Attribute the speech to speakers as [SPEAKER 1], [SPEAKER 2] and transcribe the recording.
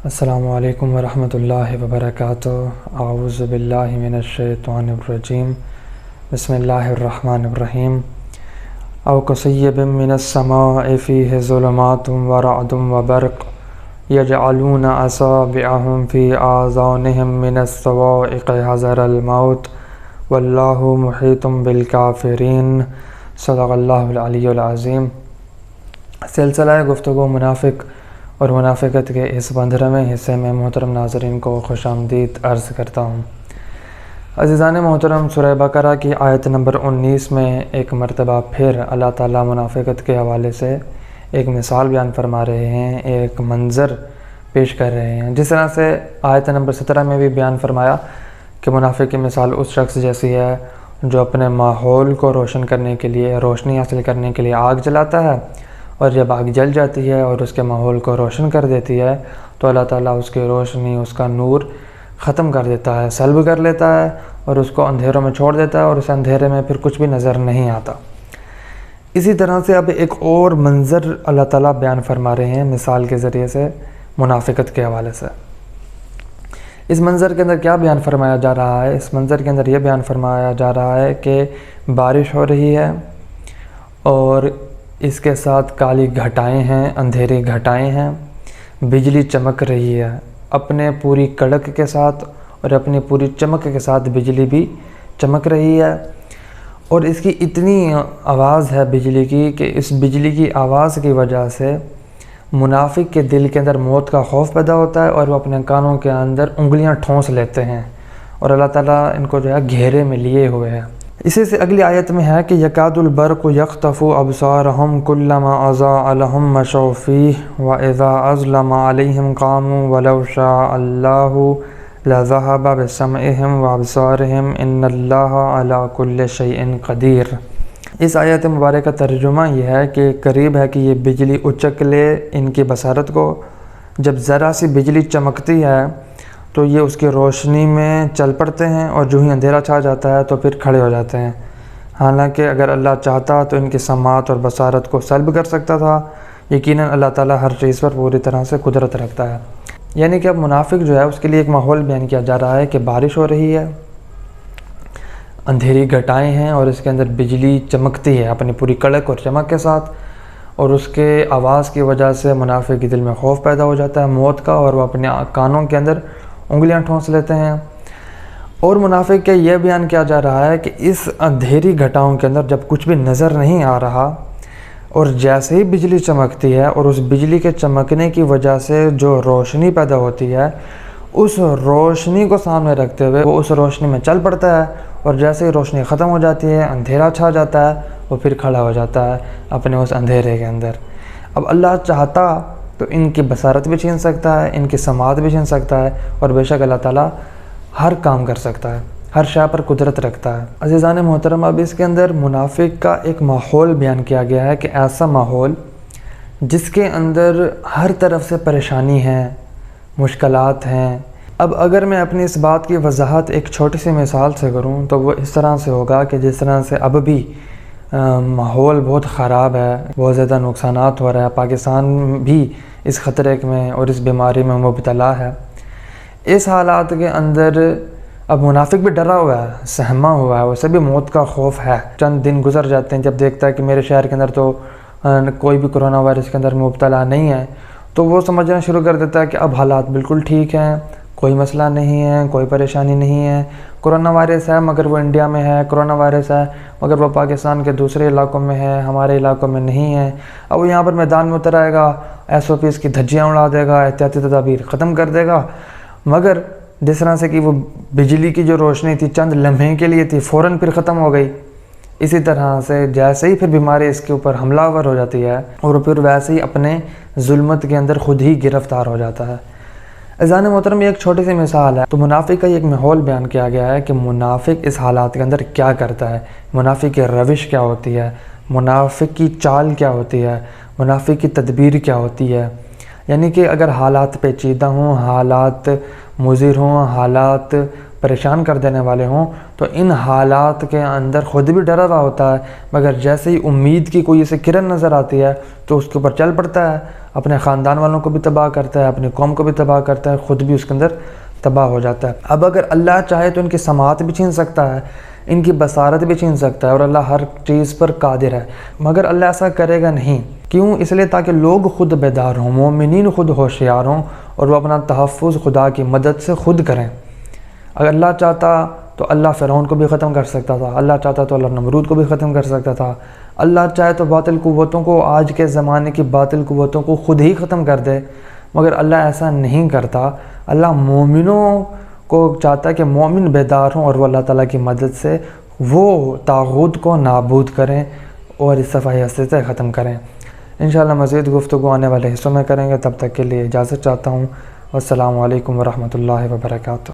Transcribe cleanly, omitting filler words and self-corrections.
[SPEAKER 1] السلام علیکم ورحمۃ اللہ وبرکاتہ۔ اعوذ باللہ من الشیطان الرجیم، بسم اللہ الرحمن الرحیم۔ او کصیب من السماء فیہ ظلمات ورعد وبرق یجعلون اصابعهم فی آذانهم من الصواعق حذر الموت واللہ محیط بالکافرین۔ صدق اللہ العلی العظیم۔ سلسلہ گفتگو منافق اور منافقت کے اس 15ویں حصے میں محترم ناظرین کو خوش آمدید عرض کرتا ہوں۔ عزیزان محترم، سورہ بقرہ کی آیت نمبر 19 میں ایک مرتبہ پھر اللہ تعالیٰ منافقت کے حوالے سے ایک مثال بیان فرما رہے ہیں، ایک منظر پیش کر رہے ہیں، جس طرح سے آیت نمبر 17 میں بھی بیان فرمایا کہ منافق کی مثال اس شخص جیسی ہے جو اپنے ماحول کو روشن کرنے کے لیے، روشنی حاصل کرنے کے لیے آگ جلاتا ہے، اور جب آگ جل جاتی ہے اور اس کے ماحول کو روشن کر دیتی ہے تو اللہ تعالیٰ اس کی روشنی، اس کا نور ختم کر دیتا ہے، سلب کر لیتا ہے اور اس کو اندھیروں میں چھوڑ دیتا ہے، اور اس اندھیرے میں پھر کچھ بھی نظر نہیں آتا۔ اسی طرح سے اب ایک اور منظر اللہ تعالیٰ بیان فرما رہے ہیں مثال کے ذریعے سے منافقت کے حوالے سے۔ اس منظر کے اندر کیا بیان فرمایا جا رہا ہے؟ اس منظر کے اندر یہ بیان فرمایا جا رہا ہے کہ بارش ہو رہی ہے اور اس کے ساتھ کالی گھٹائیں ہیں، اندھیری گھٹائیں ہیں، بجلی چمک رہی ہے اپنے پوری کڑک کے ساتھ، اور اپنی پوری چمک کے ساتھ بجلی بھی چمک رہی ہے، اور اس کی اتنی آواز ہے بجلی کی کہ اس بجلی کی آواز کی وجہ سے منافق کے دل کے اندر موت کا خوف پیدا ہوتا ہے، اور وہ اپنے کانوں کے اندر انگلیاں ٹھونس لیتے ہیں، اور اللہ تعالیٰ ان کو جو ہے گھیرے میں لیے ہوئے ہیں۔ اسی سے اگلی آیت میں ہے کہ یکاد البرق یخطف ابصارهم كلما اضاء لهم مشوا فیہ واذا اظلم علیہم قاموا ولو شاء اللہ لذهب بسمعهم وابصارهم ان اللہ علی کل شیء قدیر۔ اس آیت مبارکہ کا ترجمہ یہ ہے کہ قریب ہے کہ یہ بجلی اچک لے ان کی بصارت کو۔ جب ذرا سی بجلی چمکتی ہے تو یہ اس کی روشنی میں چل پڑتے ہیں، اور جو ہی اندھیرا چھا جاتا ہے تو پھر کھڑے ہو جاتے ہیں۔ حالانکہ اگر اللہ چاہتا تو ان کی سماعت اور بصارت کو سلب کر سکتا تھا۔ یقیناً اللہ تعالیٰ ہر چیز پر پوری طرح سے قدرت رکھتا ہے۔ یعنی کہ اب منافق جو ہے اس کے لیے ایک ماحول بیان کیا جا رہا ہے کہ بارش ہو رہی ہے، اندھیری گھٹائیں ہیں، اور اس کے اندر بجلی چمکتی ہے اپنی پوری کڑک اور چمک کے ساتھ، اور اس کے آواز کی وجہ سے منافق کے دل میں خوف پیدا ہو جاتا ہے موت کا، اور وہ اپنے کانوں کے اندر انگلیاں ٹھونس لیتے ہیں۔ اور منافق کے یہ بیان کیا جا رہا ہے کہ اس اندھیری گھٹاؤں کے اندر جب کچھ بھی نظر نہیں آ رہا، اور جیسے ہی بجلی چمکتی ہے اور اس بجلی کے چمکنے کی وجہ سے جو روشنی پیدا ہوتی ہے، اس روشنی کو سامنے رکھتے ہوئے وہ اس روشنی میں چل پڑتا ہے، اور جیسے ہی روشنی ختم ہو جاتی ہے، اندھیرا چھا جاتا ہے، وہ پھر کھڑا ہو جاتا ہے اپنے اس اندھیرے کے اندر۔ اب اللہ چاہتا تو ان کی بصارت بھی چھین سکتا ہے، ان کی سماعت بھی چھین سکتا ہے، اور بے شک اللہ تعالیٰ ہر کام کر سکتا ہے، ہر شے پر قدرت رکھتا ہے۔ عزیزان محترم، اب اس کے اندر منافق کا ایک ماحول بیان کیا گیا ہے کہ ایسا ماحول جس کے اندر ہر طرف سے پریشانی ہے، مشکلات ہیں۔ اب اگر میں اپنی اس بات کی وضاحت ایک چھوٹی سی مثال سے کروں تو وہ اس طرح سے ہوگا کہ جس طرح سے اب بھی ماحول بہت خراب ہے، بہت زیادہ نقصانات ہو رہا ہے، پاکستان بھی اس خطرے میں اور اس بیماری میں مبتلا ہے۔ اس حالات کے اندر اب منافق بھی ڈرا ہوا ہے، سہما ہوا ہے، اسے بھی موت کا خوف ہے۔ چند دن گزر جاتے ہیں، جب دیکھتا ہے کہ میرے شہر کے اندر تو کوئی بھی کرونا وائرس کے اندر مبتلا نہیں ہے، تو وہ سمجھنا شروع کر دیتا ہے کہ اب حالات بالکل ٹھیک ہیں، کوئی مسئلہ نہیں ہے، کوئی پریشانی نہیں ہے۔ کرونا وائرس ہے مگر وہ انڈیا میں ہے، کرونا وائرس ہے مگر وہ پاکستان کے دوسرے علاقوں میں ہے، ہمارے علاقوں میں نہیں ہے۔ اب وہ یہاں پر میدان میں اتر آئے گا، SOPs کی دھجیاں اڑا دے گا، احتیاطی تدابیر ختم کر دے گا، مگر جس طرح سے کہ وہ بجلی کی جو روشنی تھی چند لمحے کے لیے تھی، فوراً پھر ختم ہو گئی۔ اسی طرح سے جیسے ہی پھر بیماری اس کے اوپر حملہ آور ہو جاتی ہے، اور پھر ویسے ہی اپنے ظلمت کے اندر خود ہی گرفتار ہو جاتا ہے۔ عزیزان محترم، یہ ایک چھوٹی سی مثال ہے۔ تو منافق کا ایک ماحول بیان کیا گیا ہے کہ منافق اس حالات کے اندر کیا کرتا ہے، منافق کی روش کیا ہوتی ہے، منافق کی چال کیا ہوتی ہے، منافق کی تدبیر کیا ہوتی ہے۔ یعنی کہ اگر حالات پیچیدہ ہوں، حالات مضر ہوں، حالات پریشان کر دینے والے ہوں تو ان حالات کے اندر خود بھی ڈرا ہوا ہوتا ہے، مگر جیسے ہی امید کی کوئی اسے کرن نظر آتی ہے تو اس کے اوپر چل پڑتا ہے، اپنے خاندان والوں کو بھی تباہ کرتا ہے، اپنی قوم کو بھی تباہ کرتا ہے، خود بھی اس کے اندر تباہ ہو جاتا ہے۔ اب اگر اللہ چاہے تو ان کی سماعت بھی چھین سکتا ہے، ان کی بصارت بھی چھین سکتا ہے، اور اللہ ہر چیز پر قادر ہے، مگر اللہ ایسا کرے گا نہیں۔ کیوں؟ اس لیے تاکہ لوگ خود بیدار ہوں، مومنین خود ہوشیار ہوں، اور وہ اپنا تحفظ خدا کی مدد سے خود کریں۔ اگر اللہ چاہتا تو اللہ فرعون کو بھی ختم کر سکتا تھا، اللہ چاہتا تو اللہ نمرود کو بھی ختم کر سکتا تھا، اللہ چاہے تو باطل قوتوں کو، آج کے زمانے کی باطل قوتوں کو خود ہی ختم کر دے، مگر اللہ ایسا نہیں کرتا۔ اللہ مومنوں کو چاہتا ہے کہ مومن بیدار ہوں، اور وہ اللہ تعالیٰ کی مدد سے وہ طاغوت کو نابود کریں اور اس صفحہ ہستی سے ختم کریں۔ انشاءاللہ مزید گفتگو آنے والے حصوں میں کریں گے، تب تک کے لیے اجازت چاہتا ہوں۔ والسلام علیکم ورحمۃ اللہ وبرکاتہ۔